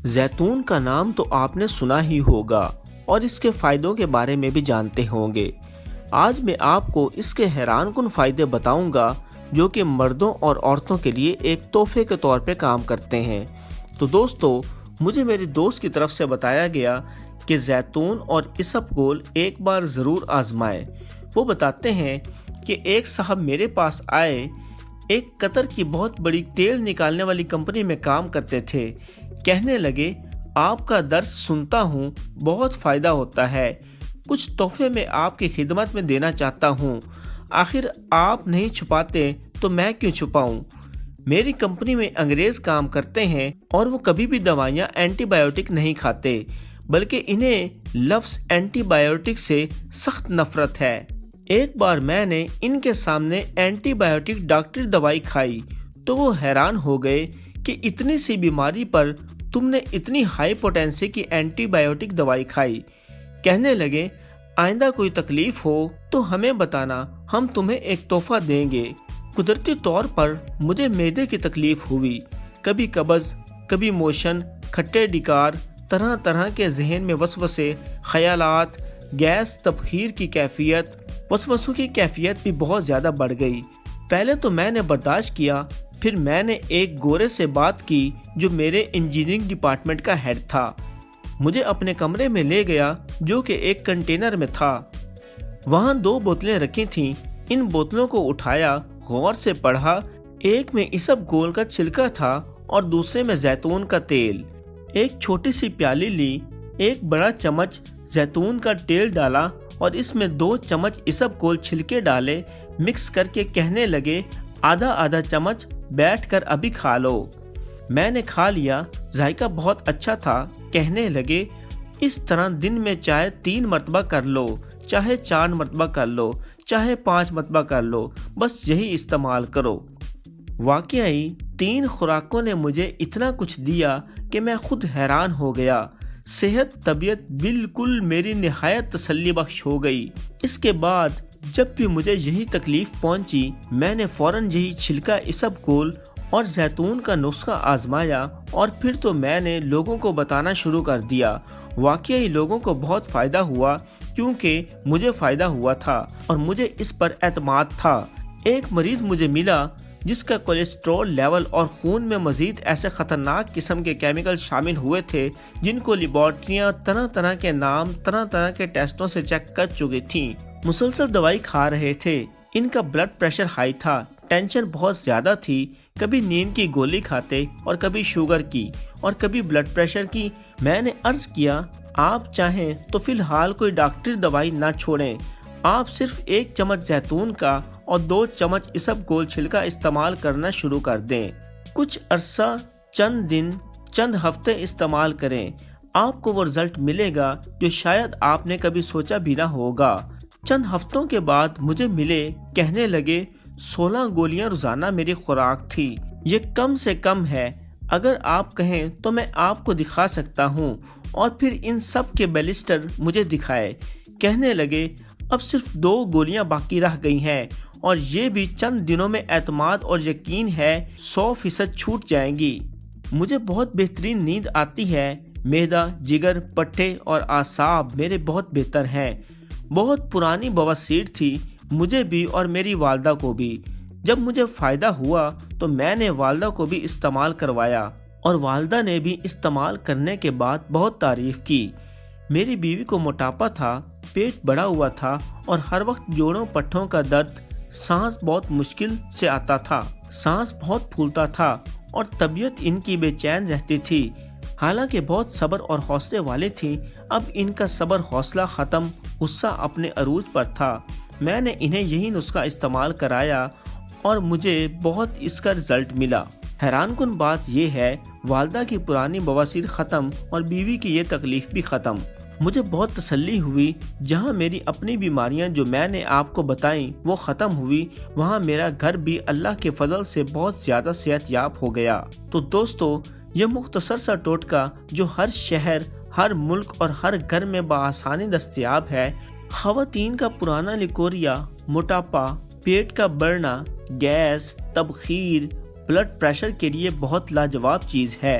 زیتون کا نام تو آپ نے سنا ہی ہوگا اور اس کے فائدوں کے بارے میں بھی جانتے ہوں گے۔ آج میں آپ کو اس کے حیران کن فائدے بتاؤں گا جو کہ مردوں اور عورتوں کے لیے ایک تحفے کے طور پہ کام کرتے ہیں۔ تو دوستو، مجھے میری دوست کی طرف سے بتایا گیا کہ زیتون اور اسبگول ایک بار ضرور آزمائے۔ وہ بتاتے ہیں کہ ایک صاحب میرے پاس آئے، ایک قطر کی بہت بڑی تیل نکالنے والی کمپنی میں کام کرتے تھے۔ کہنے لگے، آپ کا درس سنتا ہوں، بہت فائدہ ہوتا ہے، کچھ تحفے میں آپ کی خدمت میں دینا چاہتا ہوں۔ آخر آپ نہیں چھپاتے تو میں کیوں چھپاؤں؟ میری کمپنی میں انگریز کام کرتے ہیں اور وہ کبھی بھی دوائیاں اینٹی بائیوٹک نہیں کھاتے، بلکہ انہیں لفظ اینٹی بائیوٹک سے سخت نفرت ہے۔ ایک بار میں نے ان کے سامنے اینٹی بائیوٹک ڈاکٹری دوائی کھائی تو وہ حیران ہو گئے کہ اتنی سی بیماری پر تم نے اتنی ہائی پوٹینسی کی اینٹی بائیوٹک دوائی کھائی۔ کہنے لگے، آئندہ کوئی تکلیف ہو تو ہمیں بتانا، ہم تمہیں ایک تحفہ دیں گے۔ قدرتی طور پر مجھے معدے کی تکلیف ہوئی، کبھی قبض، کبھی موشن، کھٹے ڈکار، طرح طرح کے ذہن میں وسوسے، خیالات، گیس، تبخیر کی کیفیت، وسوسوں کی کیفیت بھی بہت زیادہ بڑھ گئی۔ پہلے تو میں نے برداشت کیا، پھر میں نے ایک گورے سے بات کی جو میرے انجینئرنگ ڈپارٹمنٹ کا ہیڈ تھا۔ مجھے اپنے کمرے میں لے گیا جو کہ ایک کنٹینر میں تھا۔ وہاں 2 بوتلیں رکھی تھیں۔ ان بوتلوں کو اٹھایا، غور سے پڑھا۔ ایک میں اسبگول کا چھلکا تھا اور دوسرے میں زیتون کا تیل۔ ایک چھوٹی سی پیالی لی، ایک بڑا چمچ زیتون کا تیل ڈالا اور اس میں 2 چمچ اسبگول چھلکے ڈالے، مکس کر کے کہنے لگے، آدھا آدھا چمچ بیٹھ کر ابھی کھا لو۔ میں نے کھا لیا، ذائقہ بہت اچھا تھا۔ کہنے لگے، اس طرح دن میں چاہے 3 مرتبہ کر لو، چاہے 4 مرتبہ کر لو، چاہے 5 مرتبہ کر لو، بس یہی استعمال کرو۔ واقعی 3 خوراکوں نے مجھے اتنا کچھ دیا کہ میں خود حیران ہو گیا۔ صحت، طبیعت بالکل میری نہایت تسلی بخش ہو گئی۔ اس کے بعد جب بھی مجھے یہی تکلیف پہنچی، میں نے فوراً یہی چھلکا اسبگول اور زیتون کا نسخہ آزمایا اور پھر تو میں نے لوگوں کو بتانا شروع کر دیا۔ واقعی لوگوں کو بہت فائدہ ہوا، کیونکہ مجھے فائدہ ہوا تھا اور مجھے اس پر اعتماد تھا۔ ایک مریض مجھے ملا جس کا کولیسٹرول لیول اور خون میں مزید ایسے خطرناک قسم کے کیمیکل شامل ہوئے تھے جن کو لیبارٹریاں طرح طرح کے نام، طرح طرح کے ٹیسٹوں سے چیک کر چکی تھیں۔ مسلسل دوائی کھا رہے تھے۔ ان کا بلڈ پریشر ہائی تھا، ٹینشن بہت زیادہ تھی، کبھی نیند کی گولی کھاتے اور کبھی شوگر کی اور کبھی بلڈ پریشر کی۔ میں نے عرض کیا، آپ چاہیں تو فی الحال کوئی ڈاکٹری دوائی نہ چھوڑیں، آپ صرف 1 چمچ زیتون کا اور 2 چمچ اسبگول چھلکا استعمال کرنا شروع کر دیں۔ کچھ عرصہ، چند دن، چند ہفتے استعمال کریں، آپ کو وہ رزلٹ ملے گا جو شاید آپ نے کبھی سوچا بھی نہ ہوگا۔ چند ہفتوں کے بعد مجھے ملے، کہنے لگے، 16 گولیاں روزانہ میری خوراک تھی، یہ کم سے کم ہے، اگر آپ کہیں تو میں آپ کو دکھا سکتا ہوں۔ اور پھر ان سب کے بلسٹر مجھے دکھائے۔ کہنے لگے، اب صرف 2 گولیاں باقی رہ گئی ہیں اور یہ بھی چند دنوں میں اعتماد اور یقین ہے 100% چھوٹ جائیں گی۔ مجھے بہت بہترین نیند آتی ہے، معدہ، جگر، پٹھے اور اعصاب میرے بہت بہتر ہیں۔ بہت پرانی بواسیر تھی مجھے بھی اور میری والدہ کو بھی۔ جب مجھے فائدہ ہوا تو میں نے والدہ کو بھی استعمال کروایا اور والدہ نے بھی استعمال کرنے کے بعد بہت تعریف کی۔ میری بیوی کو موٹاپا تھا، پیٹ بڑا ہوا تھا اور ہر وقت جوڑوں پٹھوں کا درد، سانس بہت مشکل سے آتا تھا، سانس بہت پھولتا تھا اور طبیعت ان کی بے چین رہتی تھی۔ حالانکہ بہت صبر اور حوصلے والے تھی، اب ان کا صبر حوصلہ ختم، غصہ اپنے عروج پر تھا۔ میں نے انہیں یہی نسخہ استعمال کرایا اور مجھے بہت اس کا رزلٹ ملا۔ حیران کن بات یہ ہے، والدہ کی پرانی بواسیر ختم اور بیوی کی یہ تکلیف بھی ختم۔ مجھے بہت تسلی ہوئی، جہاں میری اپنی بیماریاں جو میں نے آپ کو بتائیں وہ ختم ہوئی، وہاں میرا گھر بھی اللہ کے فضل سے بہت زیادہ صحت یاب ہو گیا۔ تو دوستو، یہ مختصر سا ٹوٹکا جو ہر شہر، ہر ملک اور ہر گھر میں بآسانی دستیاب ہے، خواتین کا پرانا لیکوریا، موٹاپا، پیٹ کا بڑھنا، گیس، تبخیر، بلڈ پریشر کے لیے بہت لاجواب چیز ہے۔